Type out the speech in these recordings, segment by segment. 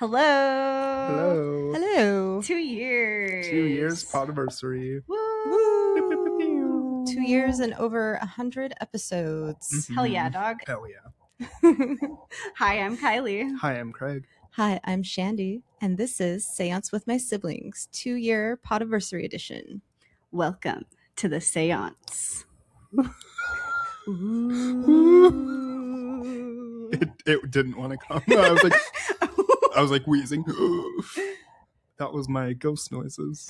Hello. Hello. Hello. 2 years. 2 years pod-aversary. Woo. 2 years and over 100 episodes. Hell yeah, dog. Hell yeah. Hi, I'm Kylee. Hi, I'm Craig. Hi, I'm Shandi, and this is Seance with My Siblings, 2-year Podaversary edition. Welcome to the Seance. It didn't want to come. I was like wheezing. That was my ghost noises.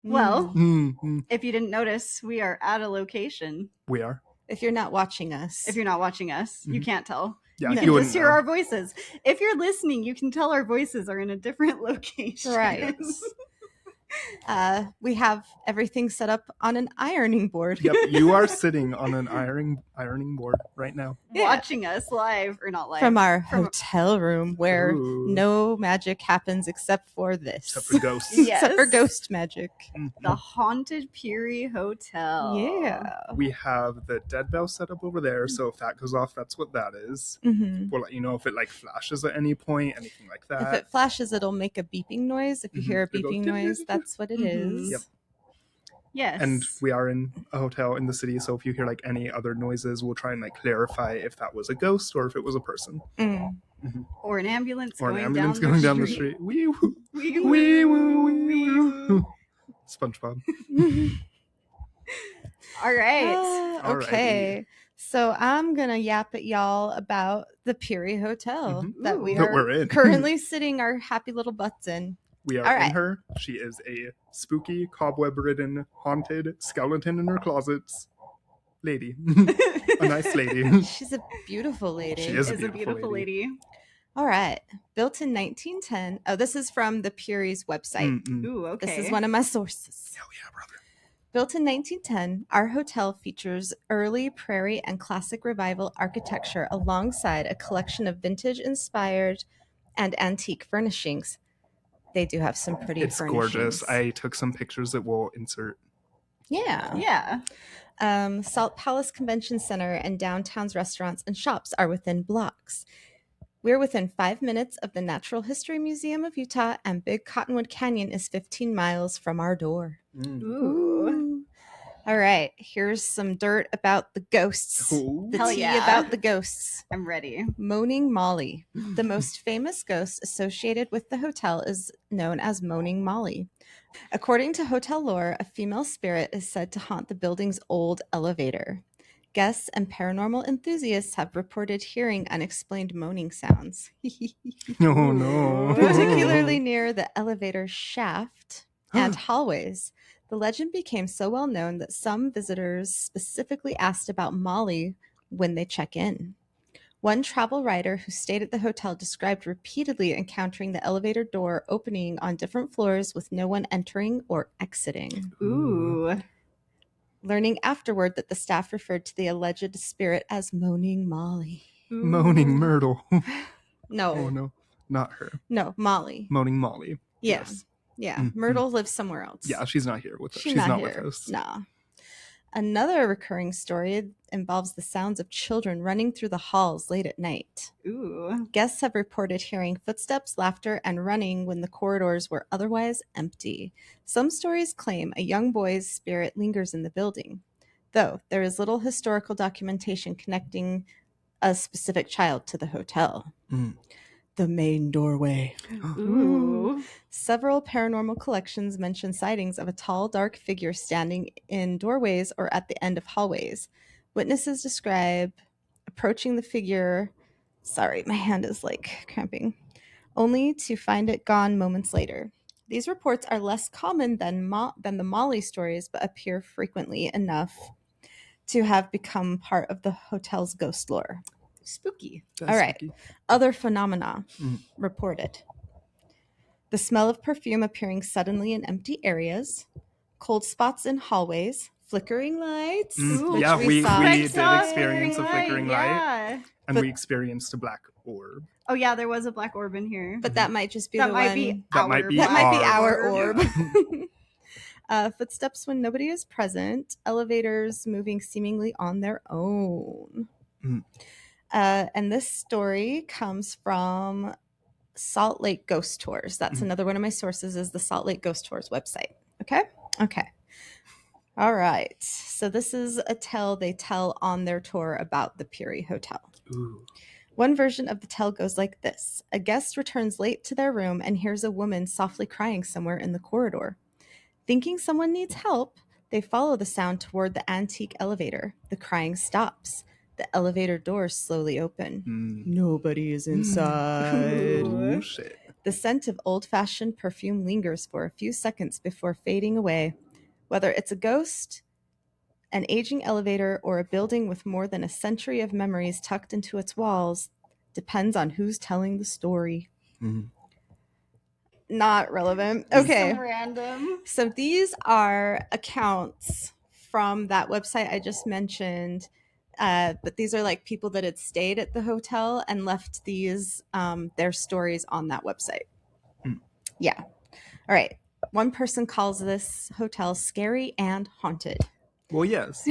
Well, Mm-hmm. if you didn't notice, we are at a location. We are. If you're not watching us. If you're not watching us, you can't tell. Yeah, You No. can wouldn't just hear know. our voices. If you're listening, you can tell our voices are in a different location. Right. We have everything set up on an ironing board. Yep, you are sitting on an ironing board right now. Yeah. Watching us live, or not live. From our From- hotel room where Ooh. no magic happens except for this. Except for ghosts. Yes. Except for ghost magic. the Haunted Peery Hotel. Yeah. We have the dead bell set up over there, so if that goes off, that's what that is. Mm-hmm. We'll let you know if it like flashes at any point, anything like If that. it flashes, it'll make a beeping noise. If you Mhm. hear a It'll go beeping noise, that's what it Mhm. is. Yep. Yes. And we are in a hotel in the city, so if you hear like any other noises, we'll try and like clarify if that was a ghost or if it was a person. Mm. Or an ambulance Or going an ambulance down going the down the street. street. Wee woo. Wee Wee woo, woo, wee woo. SpongeBob. All right. Okay. So I'm going to yap at y'all about the Peery Hotel Mhm. that we Ooh. That are we're in. currently sitting our happy little butts in. We are All in right. her. She is a spooky, cobweb-ridden, haunted skeleton in her closets lady. A nice lady. She's a beautiful lady. She is Is a beautiful lady. All right. Built in 1910. Oh, this is from the Peery's website. Mm-mm. Ooh, okay. This is one of my sources. Hell yeah, brother. Built in 1910, our hotel features early prairie and classic revival architecture alongside a collection of vintage-inspired and antique furnishings. They do have some pretty It's furnishings. gorgeous. I took some pictures that we'll insert. Yeah. Yeah. Salt Palace Convention Center and downtown's restaurants and shops are within blocks. We're within 5 minutes of the Natural History Museum of Utah, and Big Cottonwood Canyon is 15 miles from our door. Mm. Ooh. All right, here's some dirt about the ghosts. Ooh. The Hell tea yeah. about the ghosts. I'm ready. Moaning Molly. The most famous ghost associated with the hotel is known as Moaning Molly. According to hotel lore, a female spirit is said to haunt the building's old elevator. Guests and paranormal enthusiasts have reported hearing unexplained moaning sounds, Oh no. particularly near the elevator shaft and hallways. The legend became so well known that some visitors specifically asked about Molly when they check in. One travel writer who stayed at the hotel described repeatedly encountering the elevator door opening on different floors with no one entering or exiting. Ooh. Learning afterward that the staff referred to the alleged spirit as Moaning Molly. Moaning Myrtle. No, Oh no, not her. no, Molly. Moaning Molly. Yeah. Yes. Yeah, Mm, Myrtle lives somewhere else. Yeah, she's not here with us. She's She's not here. with us. Nah. Another recurring story involves the sounds of children running through the halls late at night. Ooh. Guests have reported hearing footsteps, laughter, and running when the corridors were otherwise empty. Some stories claim a young boy's spirit lingers in the building, though there is little historical documentation connecting a specific child to the hotel. Mm. The main doorway. Ooh. Several paranormal collections mention sightings of a tall, dark figure standing in doorways or at the end of hallways. Witnesses describe approaching the figure. Sorry, my hand is like cramping. Only to find it gone moments later. These reports are less common than the Molly stories, but appear frequently enough to have become part of the hotel's ghost lore. Spooky. That's All right. spooky. Other phenomena Mm. reported. The smell of perfume appearing suddenly in empty areas, cold spots in hallways, flickering lights. Mm, which yeah, we saw did today. experience a flickering light. Yeah. And But- we experienced a black orb. Oh yeah, there was a black orb in here. But that might just be that the might one. be That our might be That might be our our orb. Yeah. Footsteps when nobody is present. Elevators moving seemingly on their own. Mm. And this story comes from Salt Lake Ghost Tours. That's another one of my sources, is the Salt Lake Ghost Tours website. Okay. All right. So this is a tale they tell on their tour about the Peery Hotel. Ooh. One version of the tale goes like this. A guest returns late to their room and hears a woman softly crying somewhere in the corridor. Thinking someone needs help, they follow the sound toward the antique elevator. The crying stops. The elevator doors slowly open. Nobody is inside. Ooh, shit. The scent of old-fashioned perfume lingers for a few seconds before fading away. Whether it's a ghost, an aging elevator, or a building with more than a century of memories tucked into its walls depends on who's telling the story. Not relevant. Okay. Some random. So these are accounts from that website I just mentioned. But these are like people that had stayed at the hotel and left these their stories on that website. Yeah. All right. One person calls this hotel scary and haunted. Well, yes.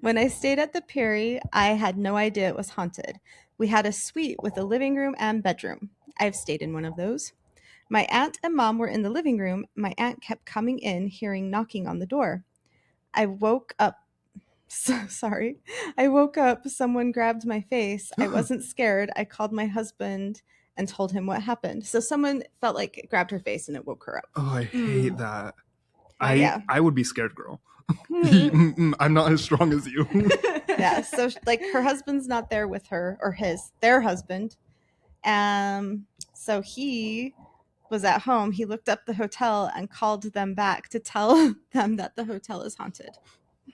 When I stayed at the Peery, I had no idea it was haunted. We had a suite with a living room and bedroom. I've stayed in one of those. My aunt and mom were in the living room. My aunt kept coming in, hearing knocking on the door. I woke up. Sorry. I woke up. Someone grabbed my face. I wasn't scared. I called my husband and told him what happened. So someone felt like it grabbed her face and it woke her up. Oh, I hate that. Yeah. I would be scared, girl. I'm not as strong as you. Yeah. So like her husband's not there with her, or their husband. So he was at home. He looked up the hotel and called them back to tell them that the hotel is haunted.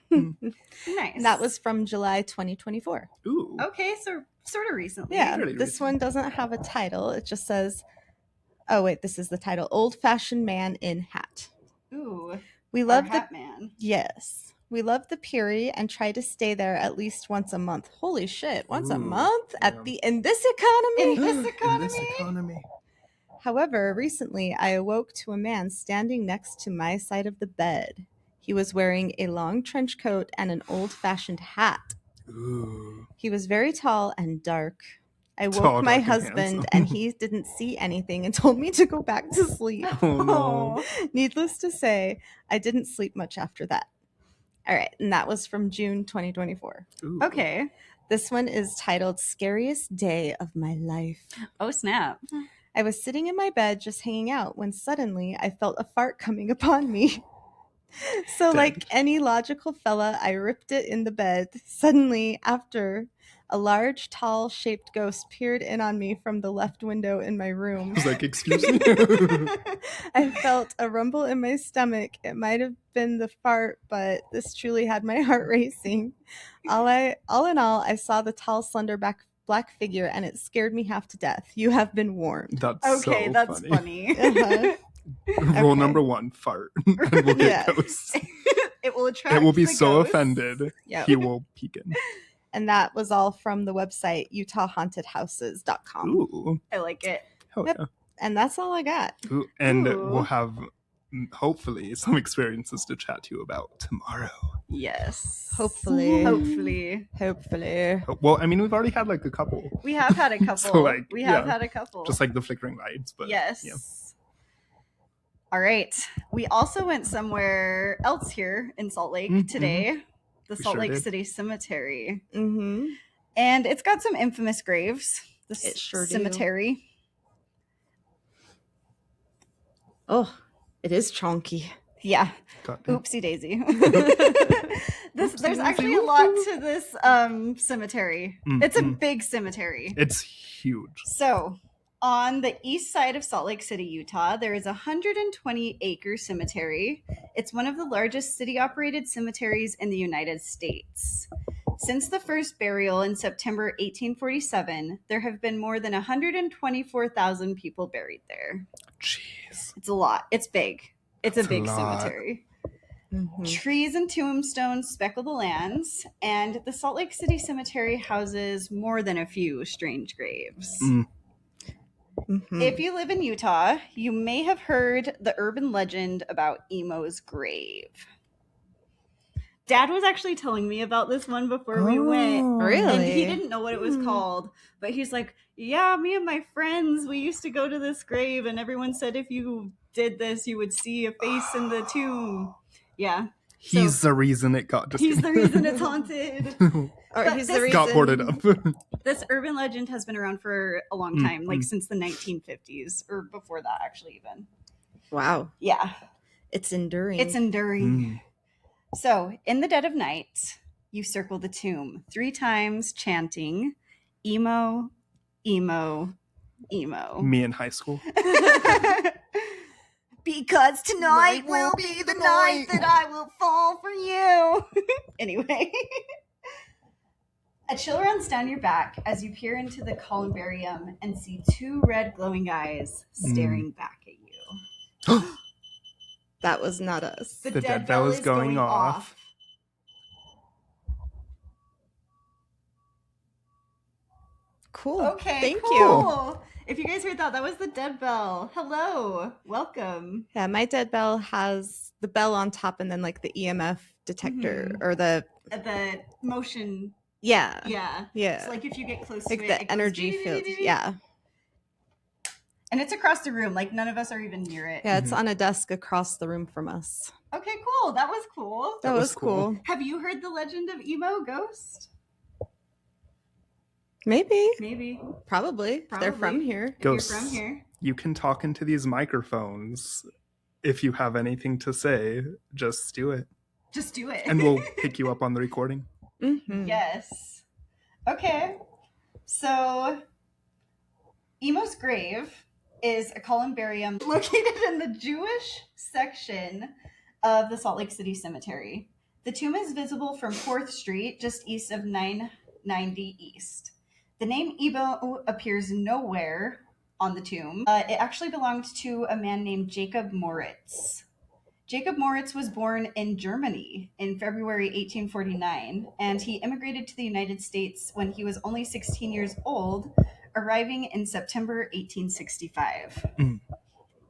Nice. And that was from July 2024. Ooh. Okay, so sort of recently. Yeah. Really This recent. one doesn't have a title. It just says, oh wait, this is the title. Old-fashioned man in hat. Ooh. We Our love the Hat Man. Yes. We love the Peery and try to stay there at least once a month. Holy shit, once a Ooh, month damn. in this economy? In this In economy? this economy. However, recently I awoke to a man standing next to my side of the bed. He was wearing a long trench coat and an old-fashioned hat. Ooh. He was very tall and dark. I woke Tall, my dark, and husband handsome. and he didn't see anything and told me to go back to sleep. Oh no. Needless to say, I didn't sleep much after that. All right, and that was from June 2024. Ooh. Okay. This one is titled Scariest Day of My Life. Oh, snap. I was sitting in my bed just hanging out when suddenly I felt a fart coming upon me. So, Dead. like any logical fella, I ripped it in the bed. Suddenly, after a large, tall shaped ghost peered in on me from the left window in my room. I was like, excuse me? I felt a rumble in my stomach. It might have been the fart, but this truly had my heart racing. All in all, I saw the tall, slender black figure, and it scared me half to death. You have been warned. That's Okay, so that's funny. funny. Rule Okay. number 1, fart. And we'll get Yeah. ghosts. It will attract It will be the so ghosts. offended. Yep. He will peek in. And that was all from the website utahhauntedhouses.com. Ooh. I like it. Hell Yep. yeah. And that's all I got. Ooh. And Ooh. we'll have, hopefully, some experiences to chat to you about tomorrow. Yes. Hopefully. Hopefully. Well, I mean, we've already had like a couple. We have had a couple. So, like, we have yeah. had a couple. Just like the flickering lights. But yes. yeah. All right. We also went somewhere else here in Salt Lake Mhm. today. The We Salt sure Lake did. City Cemetery. Mm-hmm. And it's got some infamous graves. This It sure do. cemetery. Oh, it is chonky. Yeah. Goddamn. Oopsie daisy. There's Oopsie actually daisy. a lot to this cemetery. Mm, It's a mm. big cemetery. It's huge. So, on the east side of Salt Lake City, Utah, there is a 120-acre cemetery. It's one of the largest city-operated cemeteries in the United States. Since the first burial in September 1847, there have been more than 124,000 people buried there. Jeez. It's a lot. It's big. It's That's a big a lot. cemetery. Trees and tombstones speckle the lands, and the Salt Lake City Cemetery houses more than a few strange graves. If you live in Utah, you may have heard the urban legend about Emo's grave. Dad was actually telling me about this one before we went. Really? And he didn't know what it was called, but he's like, yeah, me and my friends, we used to go to this grave, and everyone said if you did this, you would see a face in the tomb. Yeah. He's the reason it got just He's the reason it's haunted. Or he's the reason got boarded up. This urban legend has been around for a long time, like since the 1950s, or before that, actually, even. Wow. Yeah. It's enduring. It's enduring. So, in the dead of night, you circle the tomb 3 times, chanting, emo, emo, emo. Me in high school. Because tonight will be the night that I will fall for you. Anyway. A chill runs down your back as you peer into the columbarium and see 2 red glowing eyes staring back at you. That was not us. The dead bell is going off. Cool. Okay, Thank cool. you. If you guys heard that, that was the dead bell. Hello. Welcome. Yeah, my dead bell has the bell on top and then like the EMF detector or the motion. Yeah. Yeah. So like if you get close to like it, the it energy goes, field. Yeah. And it's across the room. Like none of us are even near it. Yeah, it's on a desk across the room from us. Okay, cool. That was cool. That was cool. Have you heard the legend of Emo Ghost? Maybe. Probably. They're from here. Ghosts. You're from here. You can talk into these microphones. If you have anything to say, just do it. Just do it. And we'll pick you up on the recording. Yes. Okay. So, Emo's grave is a columbarium located in the Jewish section of the Salt Lake City Cemetery. The tomb is visible from 4th Street, just east of 990 East. The name Emo appears nowhere on the tomb. It actually belonged to a man named Jacob Moritz. Jacob Moritz was born in Germany in February 1849, and he immigrated to the United States when he was only 16 years old, arriving in September 1865.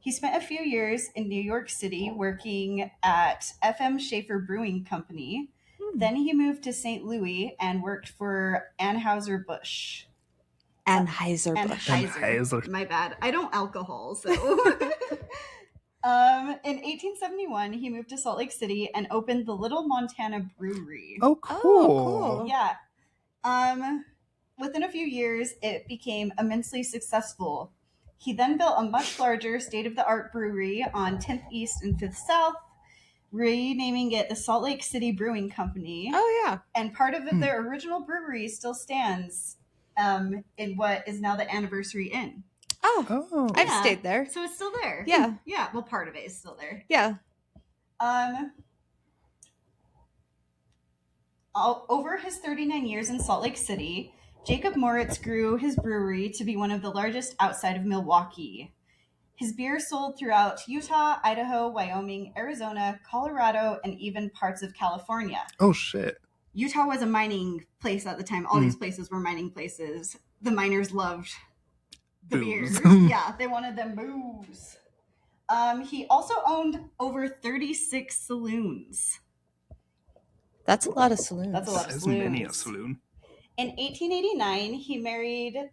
He spent a few years in New York City working at FM Schaefer Brewing Company. Then he moved to St. Louis and worked for Anheuser-Busch. Anheuser. My bad. I don't alcohol, so... In 1871, he moved to Salt Lake City and opened the Little Montana Brewery. Oh, cool. Yeah. Within a few years, it became immensely successful. He then built a much larger state-of-the-art brewery on 10th East and 5th South, renaming it the Salt Lake City Brewing Company. Oh, yeah. And part of their original brewery still stands in what is now the Anniversary Inn. Oh. I've stayed there. So it's still there. Yeah. Yeah, well, part of it is still there. Yeah. Over his 39 years in Salt Lake City, Jacob Moritz grew his brewery to be one of the largest outside of Milwaukee. His beer sold throughout Utah, Idaho, Wyoming, Arizona, Colorado, and even parts of California. Oh, shit. Utah was a mining place at the time. All these places were mining places. The miners loved the beers. Yeah, they wanted them booze. He also owned over 36 saloons. That's a lot of saloons. That's a lot of That is saloons. many a saloon. In 1889, he married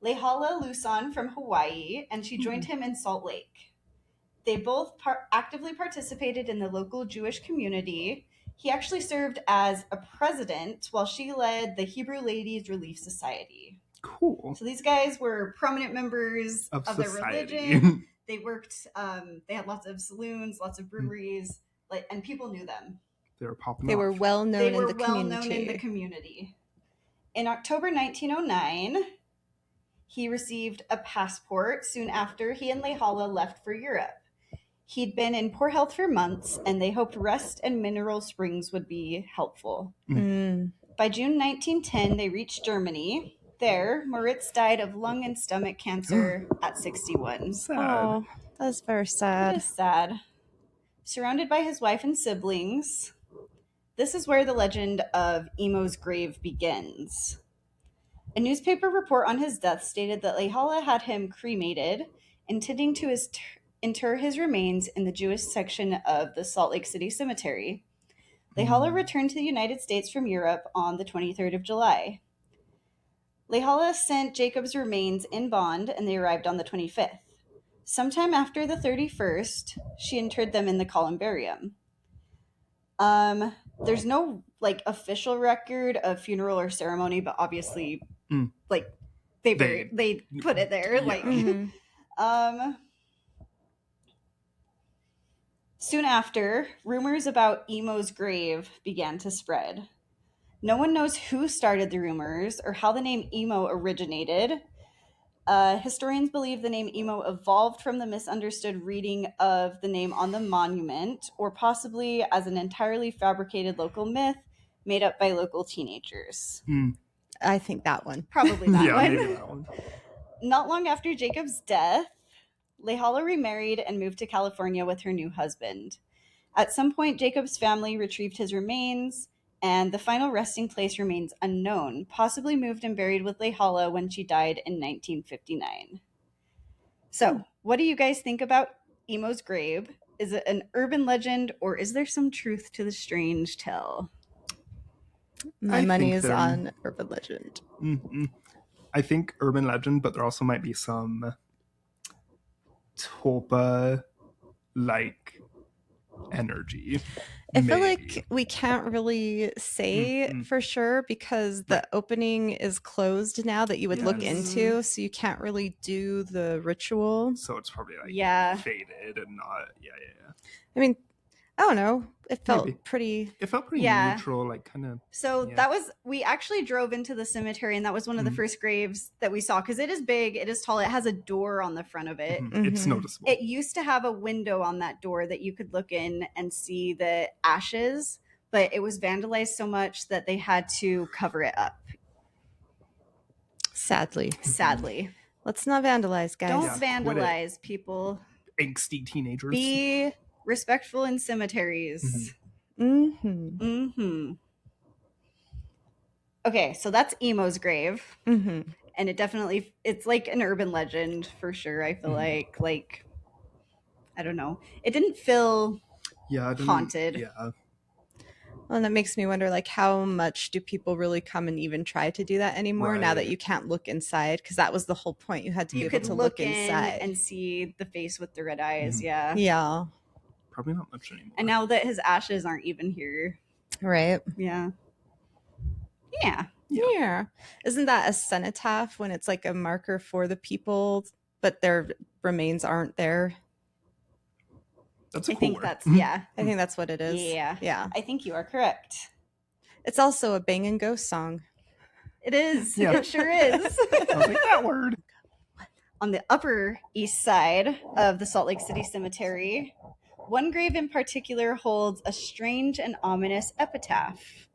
Lehala Luson from Hawaii, and she joined him in Salt Lake. They both actively participated in the local Jewish community. He actually served as a president while she led the Hebrew Ladies Relief Society. Cool. So these guys were prominent members of their society. religion. They worked, they had lots of saloons, lots of breweries, and people knew them. They were popping They off. were well known in the community. known in the community. In October 1909, he received a passport. Soon after, he and Lehala left for Europe. He'd been in poor health for months, and they hoped rest and mineral springs would be helpful. By June 1910, they reached Germany. There, Moritz died of lung and stomach cancer at 61. Sad. Oh, that's very sad. It is sad. Surrounded by his wife and siblings, this is where the legend of Emo's grave begins. A newspaper report on his death stated that Lehala had him cremated, intending to inter his remains in the Jewish section of the Salt Lake City Cemetery. Lehala returned to the United States from Europe on the 23rd of July. Lehala sent Jacob's remains in bond, and they arrived on the 25th. Sometime after the 31st, she interred them in the columbarium. There's no official record of funeral or ceremony, but obviously, they put it there. Mhm. Soon after, rumors about Emo's grave began to spread. No one knows who started the rumors or how the name Emo originated. Historians believe the name Emo evolved from the misunderstood reading of the name on the monument, or possibly as an entirely fabricated local myth made up by local teenagers. I think that one. Probably that one. Maybe that one. Not long after Jacob's death, Lehala remarried and moved to California with her new husband. At some point, Jacob's family retrieved his remains, and the final resting place remains unknown, possibly moved and buried with Lehala when she died in 1959. So, what do you guys think about Emo's grave? Is it an urban legend, or is there some truth to the strange tale? My money is on urban legend. I think urban legend, but there also might be some Tulpa-like energy. I feel like we can't really say for sure because the opening is closed now that you would look into, so you can't really do the ritual. So it's probably faded and not. I mean, I don't know. It felt pretty. It felt pretty neutral, like kind of. So that was, we actually drove into the cemetery, and that was one of the first graves that we saw, because it is big, it is tall, it has a door on the front of it. It's noticeable. It used to have a window on that door that you could look in and see the ashes, but it was vandalized so much that they had to cover it up. Sadly. Let's not vandalize, guys. Don't vandalize, people. Angsty teenagers. Be respectful in cemeteries. Okay, so that's Emo's grave. And it definitely, it's like an urban legend for sure. I feel like I don't know, it didn't feel haunted. Well, and that makes me wonder, like, how much do people really come and even try to do that anymore now that you can't look inside? Because that was the whole point. You had to be able to look inside and see the face with the red eyes. Yeah. Probably not much anymore. And now that his ashes aren't even here. Right. Yeah. Isn't that a cenotaph when it's like a marker for the people, but their remains aren't there? That's a I cool think word. that's I think that's what it is. Yeah. I think you are correct. It's also a bang and ghost song. It is. It sure is. I was like, that word. On the Upper East Side of the Salt Lake City Cemetery, one grave in particular holds a strange and ominous epitaph.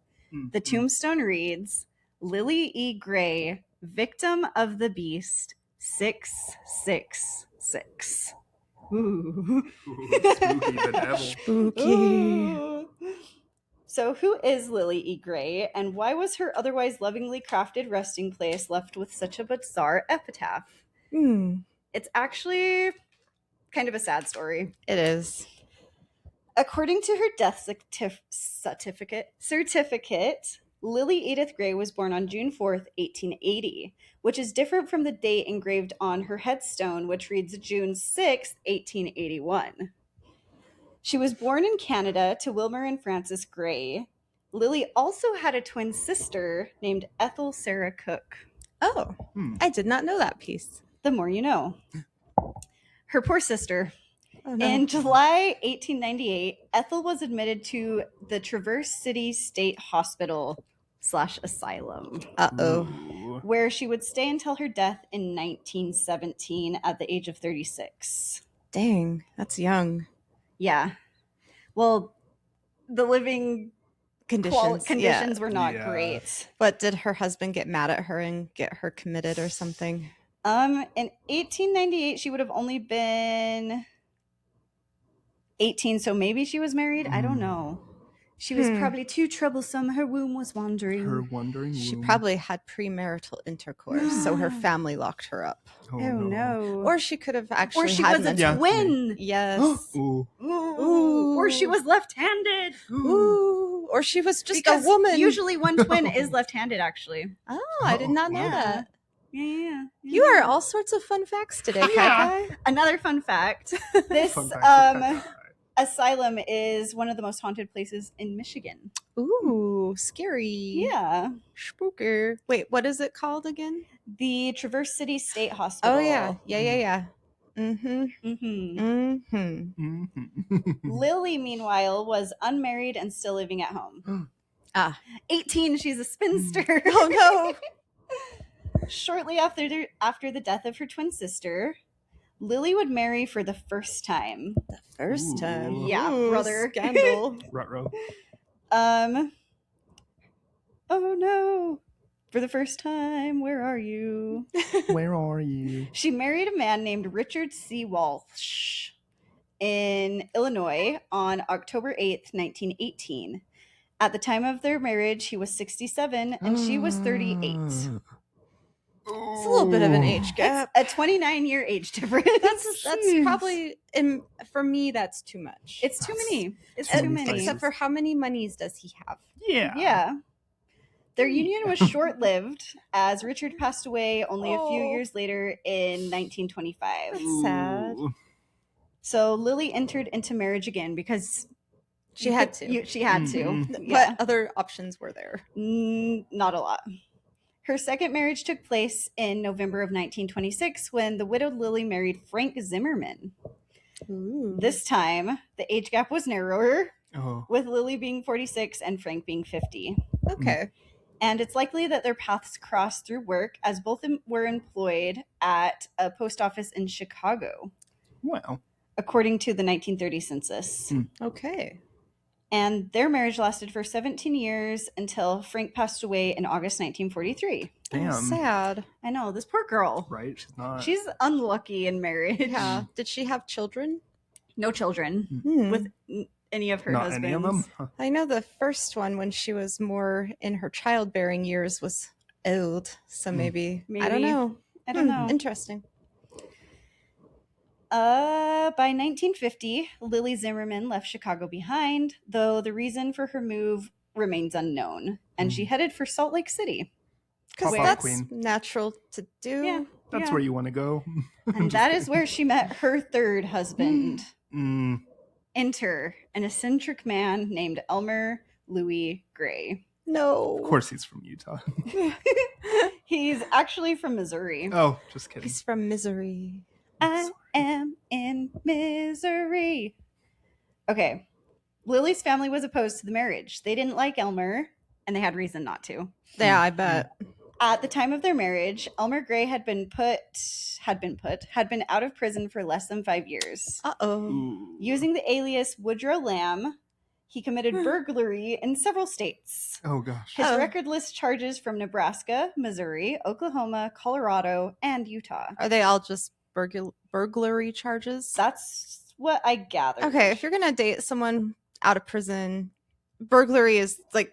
The tombstone reads, Lily E. Gray, victim of the beast, 666. Ooh. Spooky the devil. Spooky. So who is Lily E. Gray, and why was her otherwise lovingly crafted resting place left with such a bizarre epitaph? It's actually kind of a sad story. It is. According to her death certificate, Lily Edith Gray was born on June 4th, 1880, which is different from the date engraved on her headstone, which reads June 6th, 1881. She was born in Canada to Wilmer and Frances Gray. Lily also had a twin sister named Ethel Sarah Cook. Oh, I did not know that piece. The more you know. Her poor sister. Oh, no. In July 1898, Ethel was admitted to the Traverse City State Hospital / asylum. Where she would stay until her death in 1917 at the age of 36. Dang, that's young. Yeah. Well, the living conditions were not great. But did her husband get mad at her and get her committed or something? In 1898, she would have only been 18, so maybe she was married. I don't know. She was probably too troublesome. Her womb was wandering. Her wandering She womb. probably had premarital intercourse, so her family locked her up. Oh, no. Or she could have actually Or she had was a mental- twin. Yes. Ooh. Ooh. Or she was left-handed. Ooh. Or she was just Because a woman. usually one twin is left-handed, actually. Oh, I did not know Yeah. that. Yeah. You are all sorts of fun facts today, Kylee. Another fun fact. This Fun fact with Kylee. asylum is one of the most haunted places in Michigan. Ooh, scary. Yeah. Spooker. Wait, what is it called again? The Traverse City State Hospital. Oh, yeah. Yeah. Mm-hmm. Mm-hmm. Mm-hmm. Lily, meanwhile, was unmarried and still living at home. 18, she's a spinster. Oh, no. Shortly after the death of her twin sister, Lily would marry for the first time. The first time. Yeah, Ooh, brother. Scandal. Ruh-roh. Oh no. For the first time, where are you? Where are you? She married a man named Richard C. Walsh in Illinois on October 8th, 1918. At the time of their marriage, he was 67 and she was 38. It's a little bit of an age gap. A 29-year age difference. That's probably, for me, that's too much. It's too many. It's too too many many. Except for how many monies does he have? Yeah. Their union was short-lived as Richard passed away only a few years later in 1925. That's sad. So Lily entered into marriage again because She had to. She had to. Mhm. Yeah. But other options were there. Not a lot. Her second marriage took place in November of 1926 when the widowed Lily married Frank Zimmerman. Ooh. This time, the age gap was narrower, Oh. with Lily being 46 and Frank being 50. Okay. And it's likely that their paths crossed through work as both were employed at a post office in Chicago, Well. according to the 1930 census. Okay. And their marriage lasted for 17 years until Frank passed away in August 1943. Damn. Oh, sad. I know, this poor girl. Right? She's not. She's unlucky in marriage. Yeah. Did she have children? No children Hmm. with any of her not husbands. any of them? Huh. I know the first one, when she was more in her childbearing years, was old. So maybe. I don't Maybe. know. I don't know. Interesting. By 1950, Lily Zimmerman left Chicago behind, though the reason for her move remains unknown, and she headed for Salt Lake City. Because Pop-up that's queen. natural to do. Yeah. That's where you want to go. And that is where she met her third husband. Mm. Enter an eccentric man named Elmer Louis Gray. No. Of course he's from Utah. He's actually from Missouri. Oh, just kidding. He's from Misery. I am in misery. Okay. Lily's family was opposed to the marriage. They didn't like Elmer, and they had reason not to. Yeah, I bet. At the time of their marriage, Elmer Gray had been out of prison for less than 5 years. Uh-oh. Ooh. Using the alias Woodrow Lamb, he committed burglary in several states. Oh, gosh. His Oh. record lists charges from Nebraska, Missouri, Oklahoma, Colorado, and Utah. Are they all just burglary charges? That's what I gathered. Okay, if you're going to date someone out of prison, burglary is like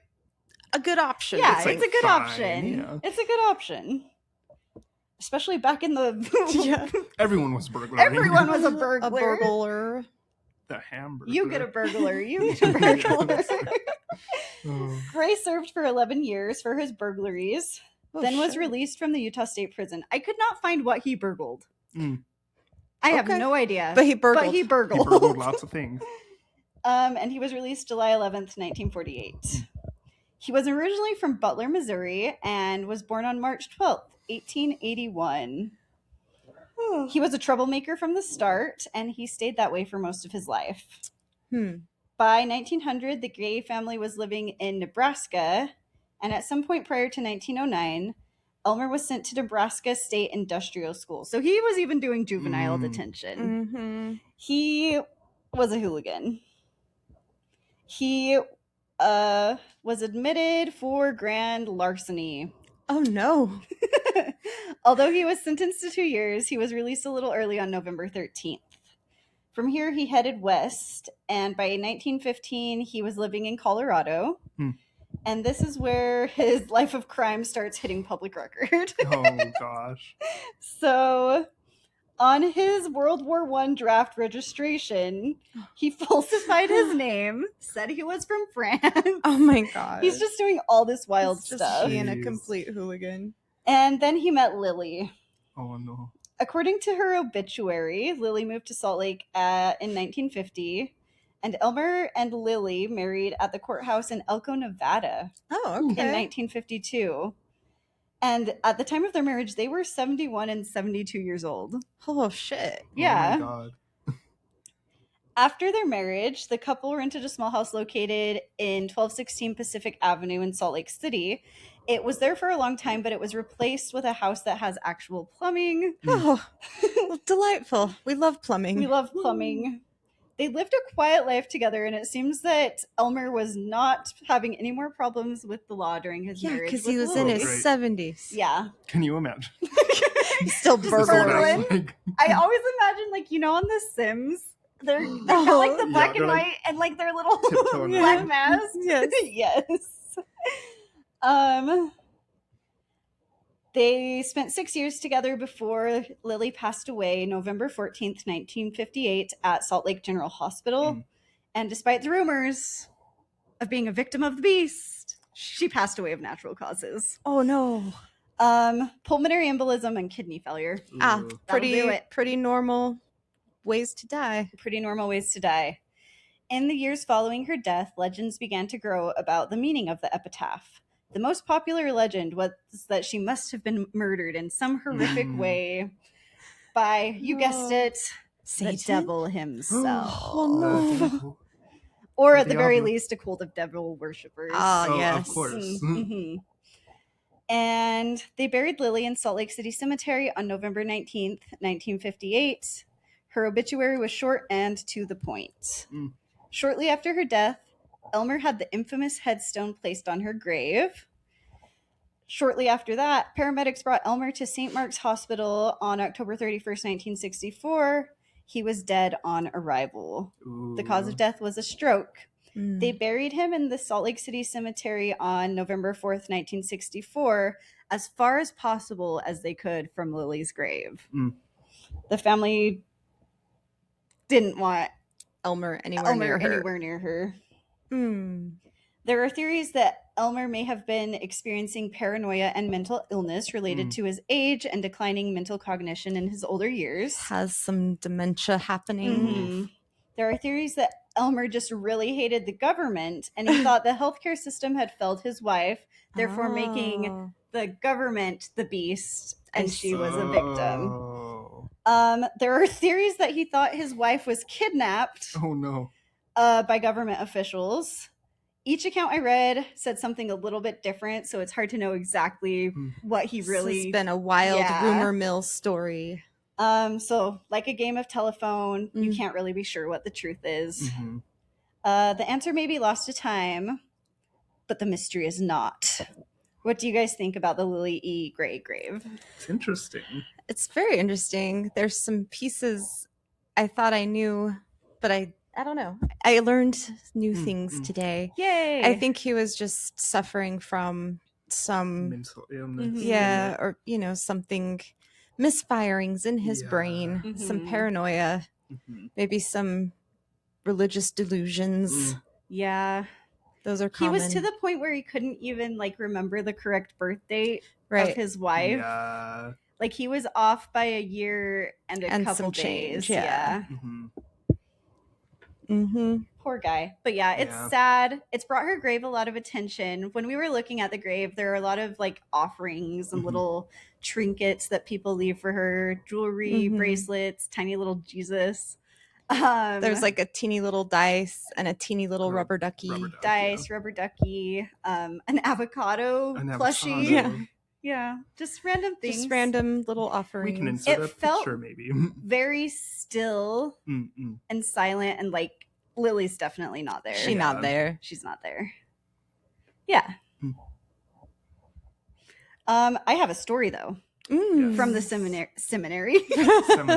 a good option. Yeah, It's, it's, like, a good fine, option. yeah. It's a good option. Especially back in the... Yeah. Everyone was burglaring. Everyone was a A burglar. burglar. The hamburger. You get a burglar. You get a burglar. Oh. Gray served for 11 years for his burglaries, Oh, then was shit. released from the Utah State Prison. I could not find what he burgled. Mm. I have Okay. no idea. But he burgled. But he He burgled. burgled lots of things. And he was released July 11th, 1948. He was originally from Butler, Missouri, and was born on March 12th, 1881. He was a troublemaker from the start, and he stayed that way for most of his life. By 1900, the Gray family was living in Nebraska, and at some point prior to 1909, Elmer was sent to Nebraska State Industrial School. So he was even doing juvenile detention. Mm-hmm. He was a hooligan. He was admitted for grand larceny. Oh, no. Although he was sentenced to 2 years, he was released a little early on November 13th. From here, he headed west, and by 1915, he was living in Colorado. And this is where his life of crime starts hitting public record. Oh, gosh. So, on his World War I draft registration, he falsified his name, said he was from France. Oh my god. He's just doing all this wild He's just stuff. being a Jeez. complete hooligan. And then he met Lily. Oh, no. According to her obituary, Lily moved to Salt Lake in 1950, and Elmer and Lily married at the courthouse in Elko, Nevada Oh, in okay. 1952. And at the time of their marriage, they were 71 and 72 years old. Oh shit. Yeah. Oh, my God. After their marriage, the couple rented a small house located in 1216 Pacific Avenue in Salt Lake City. It was there for a long time, but it was replaced with a house that has actual plumbing. Oh, well, delightful. We love plumbing. We love plumbing. They lived a quiet life together, and it seems that Elmer was not having any more problems with the law during his Yeah, marriage. because with he was Lily. in his Great. 70s. Yeah. Can you imagine? He's still Just burgling. burgling. I always imagine, like, you know, on The Sims, they've got like the Yeah, black they're, and like, white and like their little tiptoeing black around. mask. Yes. Yes. They spent 6 years together before Lily passed away November 14th, 1958 at Salt Lake General Hospital. Mm. And despite the rumors of being a victim of the beast, she passed away of natural causes. Oh no. Pulmonary embolism and kidney failure. Ah, Ooh. do it. pretty normal ways to die. Pretty normal ways to die. In the years following her death, legends began to grow about the meaning of the epitaph. The most popular legend was that she must have been murdered in some horrific way by, you guessed it, Satan? the devil himself. Oh no. Oh, Or at the very Diablo. least, a cult of devil worshippers. Ah, Oh, yes. of course. Mhm. And they buried Lily in Salt Lake City Cemetery on November 19th, 1958. Her obituary was short and to the point. Mm. Shortly after her death, Elmer had the infamous headstone placed on her grave. Shortly after that, paramedics brought Elmer to St. Mark's Hospital on October 31st, 1964. He was dead on arrival. Ooh. The cause of death was a stroke. Mm. They buried him in the Salt Lake City Cemetery on November 4th, 1964, as far as possible as they could from Lily's grave. Mm. The family didn't want Elmer anywhere Elmer near her. anywhere near her. Mm. There are theories that Elmer may have been experiencing paranoia and mental illness related to his age and declining mental cognition in his older years. Has some dementia happening. Mhm. There are theories that Elmer just really hated the government and he thought the healthcare system had failed his wife, therefore making Oh. the government the beast and I she was a victim. Oh. There are theories that he thought his wife was kidnapped Oh, no. by government officials. Each account I read said something a little bit different, so it's hard to know exactly what he This really. has been a wild Yeah. rumor mill story. So like a game of telephone, you Mm. can't really be sure what the truth is. Mhm. The answer may be lost to time, but the mystery is not. What do you guys think about the Lily E. Gray grave? It's interesting. It's very interesting. There's some pieces I thought I knew, but I don't know. I learned new things today. Yay! I think he was just suffering from some Mental illness. yeah, or something misfirings in his Yeah. brain, some Mhm. paranoia, Mhm. maybe some religious delusions. Yeah. Those are He common. was to the point where he couldn't even remember the correct birth date right. of his wife. Yeah. Like he was off by a year and a And couple some days. change, yeah. Mhm. Mm-hmm. Poor guy. But yeah, it's Yeah. sad. It's brought her grave a lot of attention. When we were looking at the grave, there are a lot of offerings and Mhm. little trinkets that people leave for her, jewelry, Mhm. bracelets, tiny little Jesus. There's a teeny little dice and a teeny little rubber ducky. Rubber duck, dice, rubber ducky, an avocado An plushie. avocado. Yeah, just random things. Just random little We offerings. can insert It a felt- picture, maybe. Very still Mm-mm. and silent, and Lily's definitely not there. She not there. She's not there. Yeah. Hmm. I have a story though. Mm. from the seminary. Seminary. From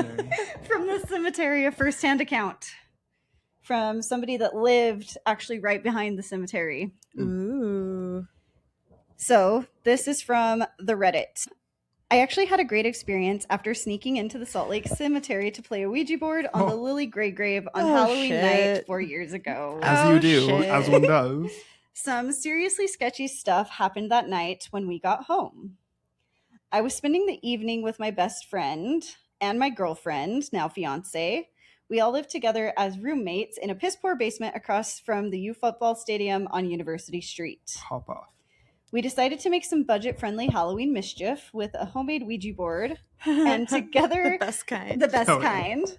the cemetery, a first-hand account from somebody that lived actually right behind the cemetery. Ooh. So this is from the Reddit. I actually had a great experience after sneaking into the Salt Lake Cemetery to play a Ouija board on the Lily Gray grave on Halloween night 4 years ago. As you do, as one does. Some seriously sketchy stuff happened that night when we got home. I was spending the evening with my best friend and my girlfriend, now fiance. We all lived together as roommates in a piss-poor basement across from the U football stadium on University Street. Hop off. We decided to make some budget-friendly Halloween mischief with a homemade Ouija board, and together... the best kind. The best Oh, yeah. kind.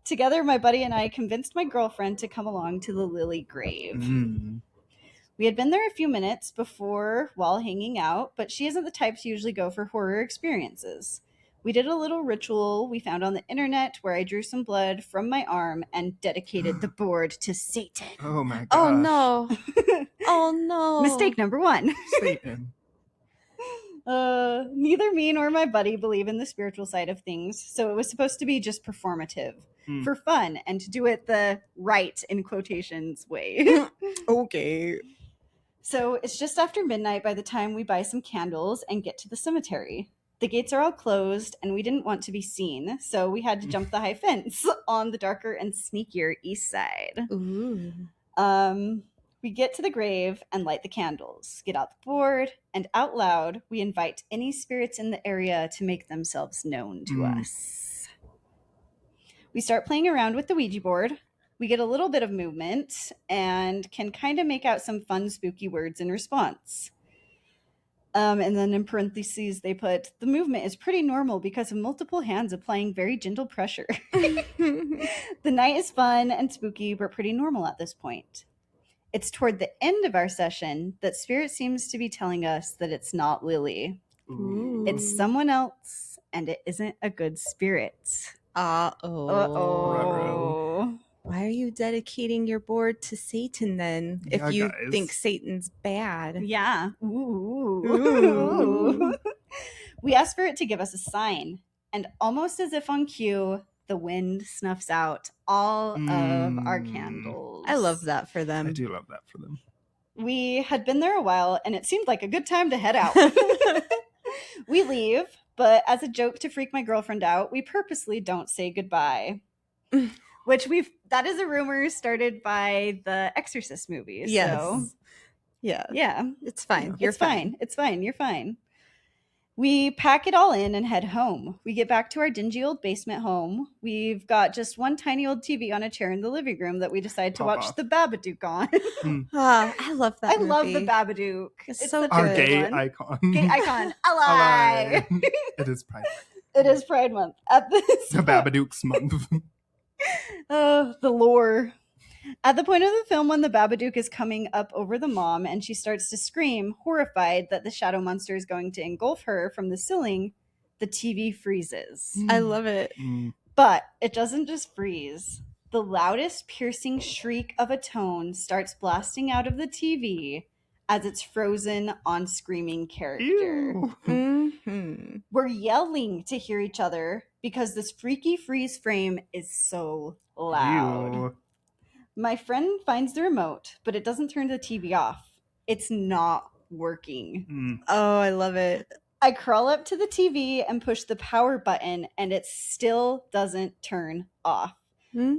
Together, my buddy and I convinced my girlfriend to come along to the Lily grave. Mm. We had been there a few minutes before while hanging out, but she isn't the type to usually go for horror experiences. We did a little ritual we found on the internet where I drew some blood from my arm and dedicated the board to Satan. Oh my gosh. Oh no. Oh no. Mistake number 1. Satan. Neither me nor my buddy believe in the spiritual side of things, so it was supposed to be just performative, for fun, and to do it the right, in quotations, way. Okay. So it's just after midnight by the time we buy some candles and get to the cemetery. The gates are all closed, and we didn't want to be seen, so we had to jump the high fence on the darker and sneakier east side. Ooh. We get to the grave and light the candles, get out the board, and out loud, we invite any spirits in the area to make themselves known to us. We start playing around with the Ouija board. We get a little bit of movement and can kind of make out some fun, spooky words in response. And then in parentheses, they put, the movement is pretty normal because of multiple hands applying very gentle pressure. The night is fun and spooky, but pretty normal at this point. It's toward the end of our session that Spirit seems to be telling us that it's not Lily. Ooh. It's someone else, and it isn't a good spirit. Uh-oh. Uh-oh. Why are you dedicating your board to Satan then? Yeah, if you guys. think Satan's bad. Yeah. Ooh. Ooh. We asked for it to give us a sign, and almost as if on cue, the wind snuffs out all of our candles. I love that for them. I do love that for them. We had been there a while, and it seemed like a good time to head out. We leave, but as a joke to freak my girlfriend out, we purposely don't say goodbye. Which that is a rumor started by the Exorcist movies. Yes. So, yeah. It's fine. You're it's fine. It's fine. You're fine. We pack it all in and head home. We get back to our dingy old basement home. We've got just one tiny old TV on a chair in the living room that we decide to Pop watch off. The Babadook on. I love that I movie. love The Babadook. It's so such a Our good good gay one. icon. Gay icon. Alive. It is Pride. It is Pride Month. At this The Babadook's month. Oh, the lore. At the point of the film when the Babadook is coming up over the mom and she starts to scream, horrified that the shadow monster is going to engulf her from the ceiling, the TV freezes. I love it. But it doesn't just freeze. The loudest piercing shriek of a tone starts blasting out of the TV as it's frozen on screaming character. Ew. Mm-hmm. We're yelling to hear each other because this freaky freeze frame is so loud. Ew. My friend finds the remote, but it doesn't turn the TV off. It's not working. Oh, I love it. I crawl up to the TV and push the power button, and it still doesn't turn off.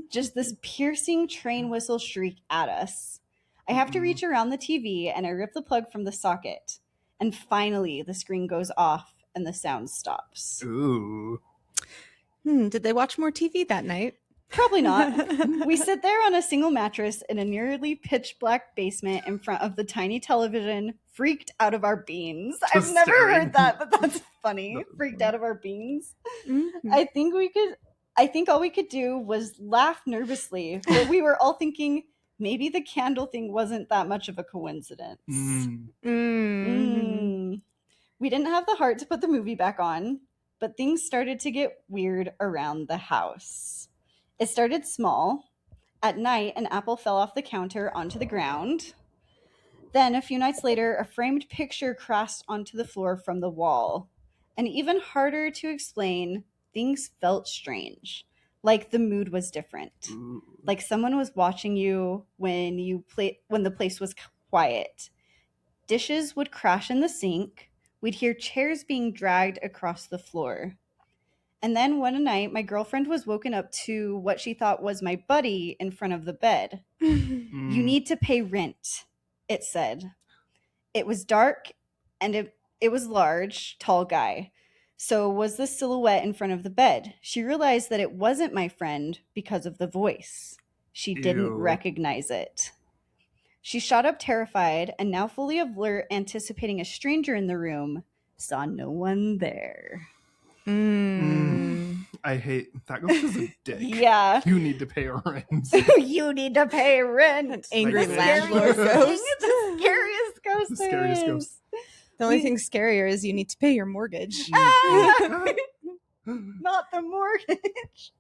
Just this piercing train whistle shriek at us. I have to reach around the TV, and I rip the plug from the socket. And finally, the screen goes off, and the sound stops. Ooh. Did they watch more TV that night? Probably not. We sit there on a single mattress in a nearly pitch black basement in front of the tiny television, freaked out of our beans. I've never staring. heard that, but that's funny. That is Freaked funny. out of our beans. Mm-hmm. I think all we could do was laugh nervously, but we were all thinking maybe the candle thing wasn't that much of a coincidence. We didn't have the heart to put the movie back on, but things started to get weird around the house. It started small. At night, an apple fell off the counter onto the ground. Then, a few nights later, a framed picture crashed onto the floor from the wall. And even harder to explain, things felt strange. Like the mood was different. Ooh. Like someone was watching you when the place was quiet. Dishes would crash in the sink. We'd hear chairs being dragged across the floor. And then one night, my girlfriend was woken up to what she thought was my buddy in front of the bed. You need to pay rent, it said. It was dark and it was large, tall guy. So was the silhouette in front of the bed. She realized that it wasn't my friend because of the voice. She didn't Ew. recognize it. She shot up terrified and now fully alert, anticipating a stranger in the room, saw no one there. I hate that ghost is a dick. Yeah. You need to pay rent. You need to pay rent. Angry Like landlord scariest ghost. The scariest ghost The there scariest is. ghost. The only thing scarier is you need to pay your mortgage. Ah! Not the mortgage.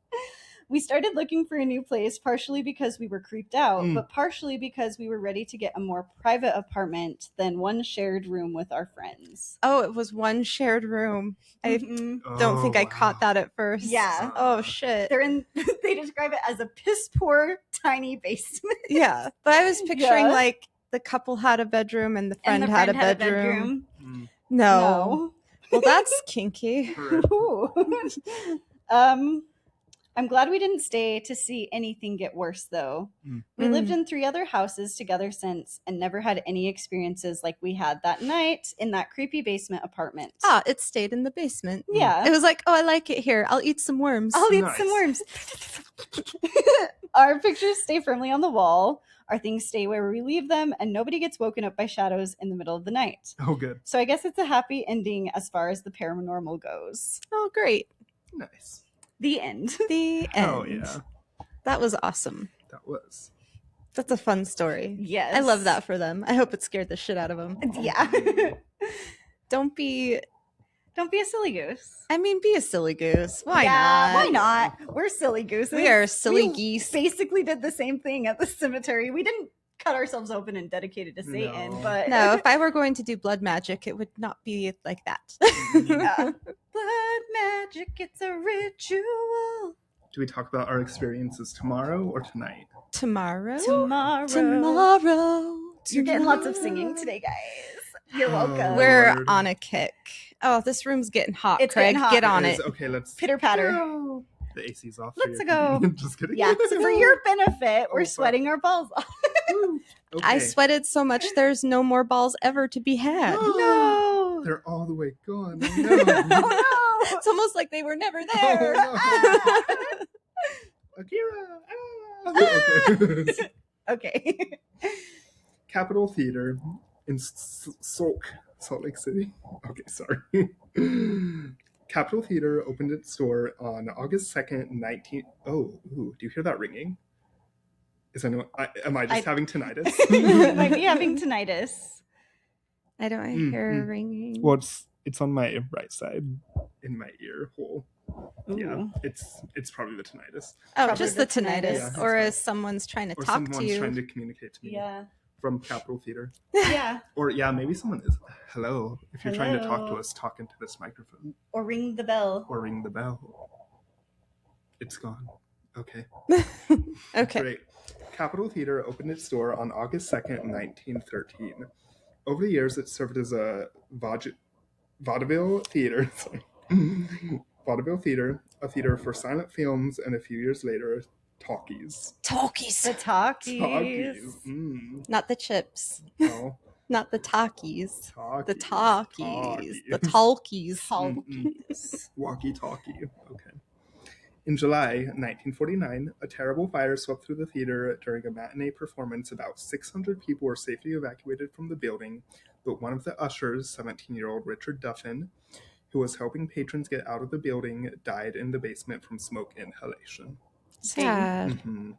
We started looking for a new place, partially because we were creeped out, but partially because we were ready to get a more private apartment than one shared room with our friends. Oh, it was one shared room. I don't think I caught that at first. Yeah. Oh, shit. They describe it as a piss poor tiny basement. Yeah. But I was picturing Yeah. like the couple had a bedroom and the friend, And the had, friend a bedroom. No. Well, that's kinky. Ooh. I'm glad we didn't stay to see anything get worse, though. We lived in 3 other houses together since and never had any experiences like we had that night in that creepy basement apartment. Ah, it stayed in the basement. Yeah. It was like, oh, I like it here. I'll eat some worms. I'll eat Nice. some worms. Our pictures stay firmly on the wall. Our things stay where we leave them, and nobody gets woken up by shadows in the middle of the night. Oh, good. So I guess it's a happy ending as far as the paranormal goes. Oh, great. Nice. The end. The end. Oh, yeah. That was awesome. That was. That's a fun story. Yes. I love that for them. I hope it scared the shit out of them. Yeah. Don't be a silly goose. I mean, be a silly goose. Why Yeah, not? why not? We're silly gooses. We are silly We geese. Basically did the same thing at the cemetery. We didn't cut ourselves open and dedicate it to Satan, No. but No, if I were going to do blood magic, it would not be like that. Yeah. Blood magic, it's a ritual. Do we talk about our experiences tomorrow or tonight? Tomorrow. You're getting lots of singing today, guys. You're welcome. We're Lord. on a kick. Oh, this room's getting hot, It's Craig. getting hot. Get on Is- it. Okay, let's Pitter patter. go. The AC's off. for Let's your go. convenience. Just kidding. Yeah, so for your benefit, Oh, we're fuck. sweating our balls off. Okay. I sweated so much there's no more balls ever to be had. No. They're all the way gone. Oh, no. Oh no. It's almost like they were never there. Oh, no. Akira. Okay. Okay. Capitol Theater in Salt Lake City. Okay, sorry. Capitol Theater opened its door on August 2nd, do you hear that ringing? Is anyone? Am I just having tinnitus? Might be having tinnitus. I don't hear ringing. Well, it's on my right side, in my ear hole. Yeah, Ooh. it's probably the tinnitus. Oh, Probably just the the tinnitus. Yeah, or that's as someone's trying to Or talk someone's to you. trying to communicate to me Yeah. from Capitol Theater. Yeah. Or yeah, maybe someone is. Hello. If you're trying to talk to Hello. us, talk into this microphone Or ring the bell. or ring the bell. It's gone. Okay. Okay. Great. Capitol Theater opened its door on August 2nd, 1913. Over the years, it served as a vaudeville theater. Sorry. Vaudeville theater, a theater for silent films, and a few years later, talkies. Talkies. The talkies. Talkies. Mm. Not the chips. No. Not the talkies. Talkies. The talkies. The talkies. Talkies. Walkie-talkie. Okay. In July 1949, a terrible fire swept through the theater during a matinee performance. About 600 people were safely evacuated from the building, but one of the ushers, 17-year-old Richard Duffin, who was helping patrons get out of the building, died in the basement from smoke inhalation. Sad. Mhm.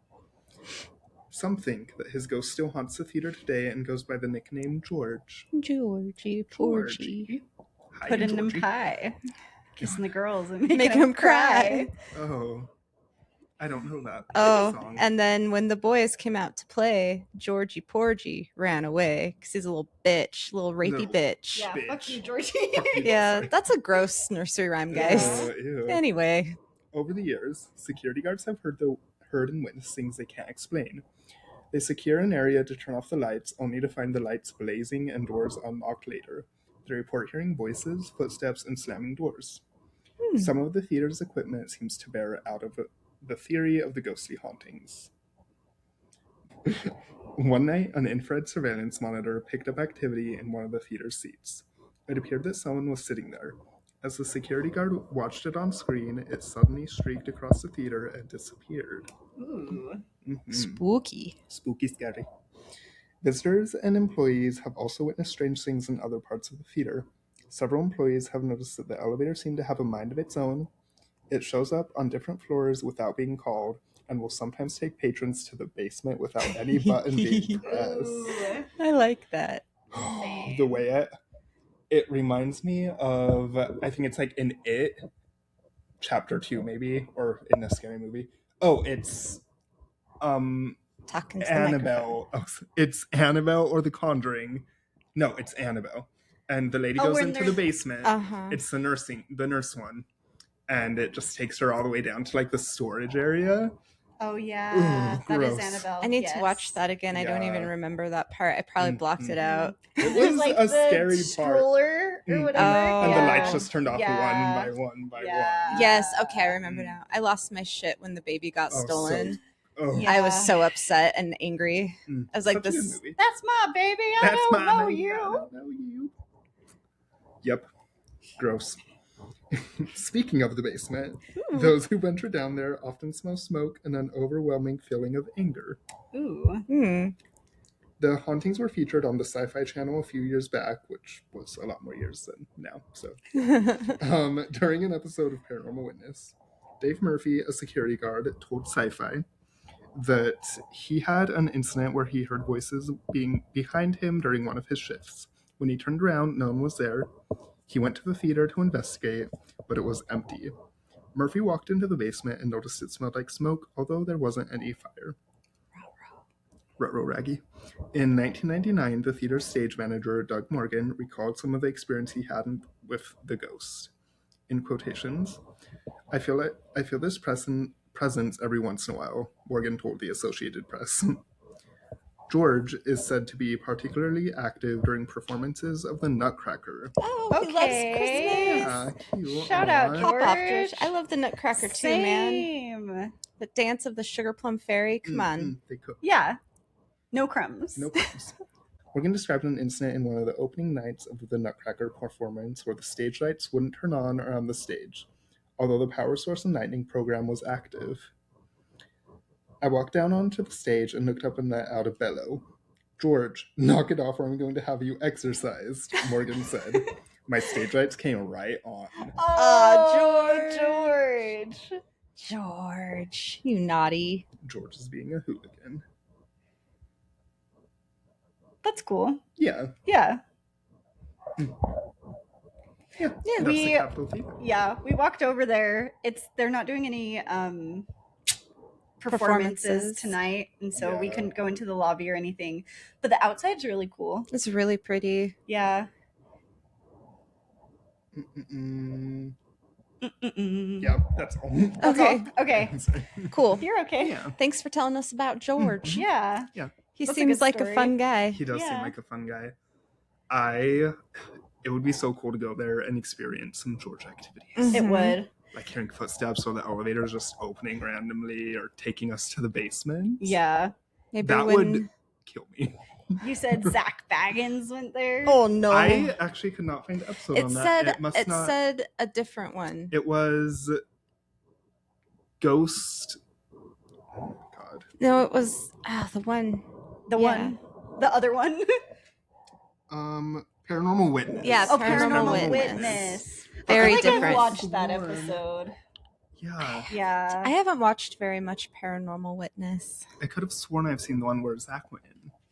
Some think that his ghost still haunts the theater today and goes by the nickname George. Georgie, Porgy. Hi, Putting them Georgie. pie. Kissing the girls and Make making them them cry. Oh. I don't know that Oh, song. and then when the boys came out to play, Georgie Porgy ran away because he's a little bitch, little rapey Little bitch. Yeah, fuck Bitch. you, Georgie. Fuck you. Yeah, Sorry. that's a gross nursery rhyme, guys. Ew. Anyway, Over the years, security guards have heard and witnessed things they can't explain. They secure an area to turn off the lights, only to find the lights blazing and doors unlocked later. They report hearing voices, footsteps, and slamming doors. Some of the theater's equipment seems to bear out of the theory of the ghostly hauntings. One night, an infrared surveillance monitor picked up activity in one of the theater's seats. It appeared that someone was sitting there. As the security guard watched it on screen, it suddenly streaked across the theater and disappeared. Ooh. spooky. Spooky, scary. Visitors and employees have also witnessed strange things in other parts of the theater. Several employees have noticed that the elevator seemed to have a mind of its own. It shows up on different floors without being called, and will sometimes take patrons to the basement without any button being pressed. Ooh. I like that. The way it reminds me of, I think it's like in It, chapter 2 maybe, or in a scary movie. Oh, it's Talking to the Annabelle. Oh, it's Annabelle or The Conjuring. No, it's Annabelle. And the lady goes when into they're- the basement. Uh-huh. It's the nurse one. And it just takes her all the way down to like the storage area. Oh yeah, Ooh, that is gross. Annabelle. I need yes. to watch that again. I don't even Yeah. remember that part. I probably blocked it out. It There's was like a the scary part. stroller or Mm. whatever. Oh. And Yeah. the lights just turned off Yeah. one by one by Yeah. one. Yes, okay, I remember now. I lost my shit when the baby got Oh, stolen. Oh, Yeah. I was so upset and angry. I was like, such a good this. movie. That's my baby. I don't know you. I don't know you. Yep. Gross. Speaking of the basement, those who venture down there often smell smoke and an overwhelming feeling of anger. Ooh. The hauntings were featured on the Sci-Fi Channel a few years back, which was a lot more years than now. So, during an episode of Paranormal Witness, Dave Murphy, a security guard, told Sci-Fi that he had an incident where he heard voices being behind him during one of his shifts. When he turned around, no one was there. He went to the theater to investigate, but it was empty. Murphy walked into the basement and noticed it smelled like smoke, although there wasn't any fire. Ruh-roh raggy. In 1999, the theater's stage manager, Doug Morgan, recalled some of the experience he had with the ghost. In quotations, I feel this presence every once in a while, Morgan told the Associated Press. George is said to be particularly active during performances of the Nutcracker. Oh, he loves Christmas. Cute. Shout out, Aw. Pop off, George. George. I love the Nutcracker too, man. Same. The dance of the Sugar Plum Fairy. Come on. They cook. Yeah. No crumbs. No problems. Morgan described an incident in one of the opening nights of the Nutcracker performance where the stage lights wouldn't turn on around the stage, although the power source and lighting program was active. I walked down onto the stage and looked up and let out a bellow. George, knock it off or I'm going to have you exorcised, Morgan said. My stage lights came right on. George. George, you naughty. George is being a hooligan. That's cool. Yeah. Yeah. Yeah, that's the Capitol Theater. Yeah, we walked over there. They're not doing any performances tonight, and so we couldn't go into the lobby or anything. But the outside's really cool. It's really pretty. Yeah. Yeah, that's all. Okay. Okay. Cool. You're okay. Yeah. Thanks for telling us about George. Yeah. He That's a seems good like story. a fun guy. He does seem Yeah. like a fun guy. It would be so cool to go there and experience some George activities. It would. Like hearing footsteps or the elevators just opening randomly or taking us to the basement. Yeah. Maybe That when... would kill me. You said Zach Baggins went there. Oh no! I actually could not find the episode it on said that. it said a different one. It was Ghost. Oh my god. No, it was the one. The Yeah. one. The other one. Paranormal Witness. Yeah, Oh, Paranormal Paranormal Witness. Witness. Very I think different. I've watched that Warren. episode. Yeah. Yeah. I haven't watched very much Paranormal Witness. I could have sworn I've seen the one where Zach went in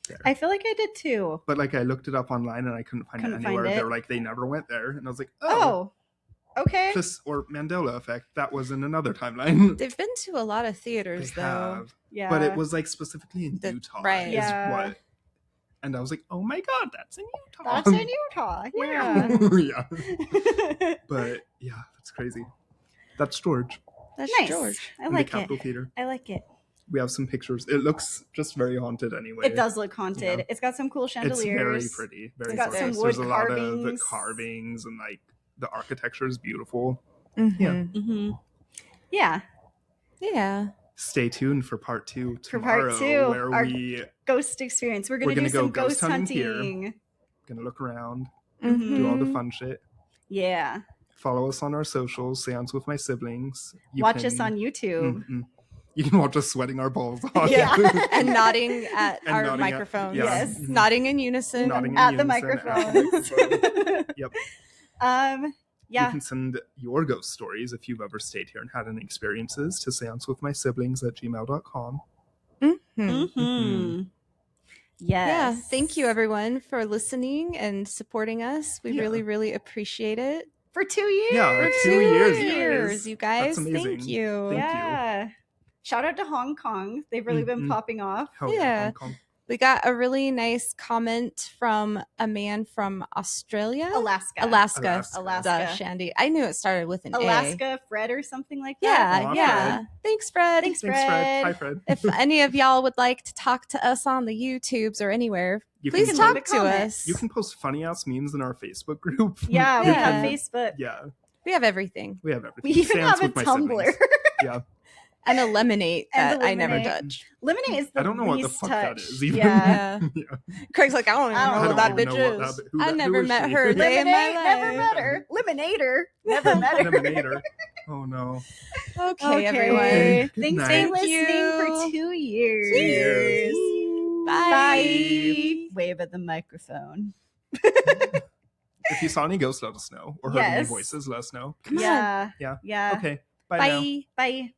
there. I feel like I did too. But like I looked it up online and I couldn't find it Couldn't anywhere. find it. They were like, they never went there. And I was like, Oh. Okay. Or Mandela effect. That was in another timeline. They've been to a lot of theaters, They though. have. Yeah. But it was like specifically in Utah. right. Is Yeah. what. And I was like, oh my God, that's in Utah. That's in Utah. Yeah. Yeah. But yeah, that's crazy. That's George. That's Nice. George. I in like the Capitol it. Theater. I like it. We have some pictures. It looks just very haunted anyway. It does look haunted. Yeah. It's got some cool chandeliers. It's very pretty. Very It's got gorgeous. some wood There's a lot of the carvings. carvings and like the architecture is beautiful. Mm-hmm. Yeah. Mm-hmm. Yeah. Yeah. Stay tuned for part 2 For tomorrow, part 2, where our we're ghost experience. We're gonna do gonna some go ghost ghost hunting hunting. here. Gonna look around, Mm-hmm. do all the fun shit. Yeah. Follow us on our socials, Seance with My Siblings. Watch us on YouTube. You can watch us sweating our balls off. Yeah. And nodding at And our nodding at- microphones. yeah. Yes. Mhm. Nodding in unison. Nodding in At the unison microphones. Yep. Yeah. You can send your ghost stories if you've ever stayed here and had any experiences to seancewithmysiblings@gmail.com. Mm-hmm. Mm-hmm. Yes. Yeah. Thank you, everyone, for listening and supporting us. We Yeah. really, really appreciate it. For 2 years. Yeah, For 2 years, years, guys. you guys. That's amazing. Thank you. Thank you. Yeah. Shout out to Hong Kong. They've really been Mhm. popping off. Hell Yeah. Hong Kong. We got a really nice comment from a man from Australia. Alaska. Alaska. Alaska. Duh, Shandi. I knew it started with an A. Alaska, Fred, or something like Yeah, that. Aw, yeah. Fred. Thanks, Fred. Thanks, Thanks, Fred. Fred. Hi, Fred. If any of y'all would like to talk to us on the YouTubes or anywhere, You please can talk leave a to comment. us. You can post funny ass memes in our Facebook group. Yeah, we Yeah. have Facebook. Yeah, We have everything. we have everything. We even Seance have a with my Tumblr. siblings. Yeah, And a lemonade And that a I never lemonade. touch. Lemonade is the I don't know what the least fuck that touch. is even. Yeah. Yeah. Yeah. Craig's like, I don't even I know don't who that even bitch know what is. that- who I that- who never is met she? her a day in my Lemonade, never life. met her. Lemonator, never met her. Lemonator. Oh no. Okay, everyone. Good Thanks night. for listening you. for 2 years. 2 years. Bye. Bye. Wave at the microphone. If you saw any ghosts, let us know. Or heard any Yes. voices, let us know. Come on. Yeah. Yeah. Yeah. Okay. Bye now. Bye. Bye.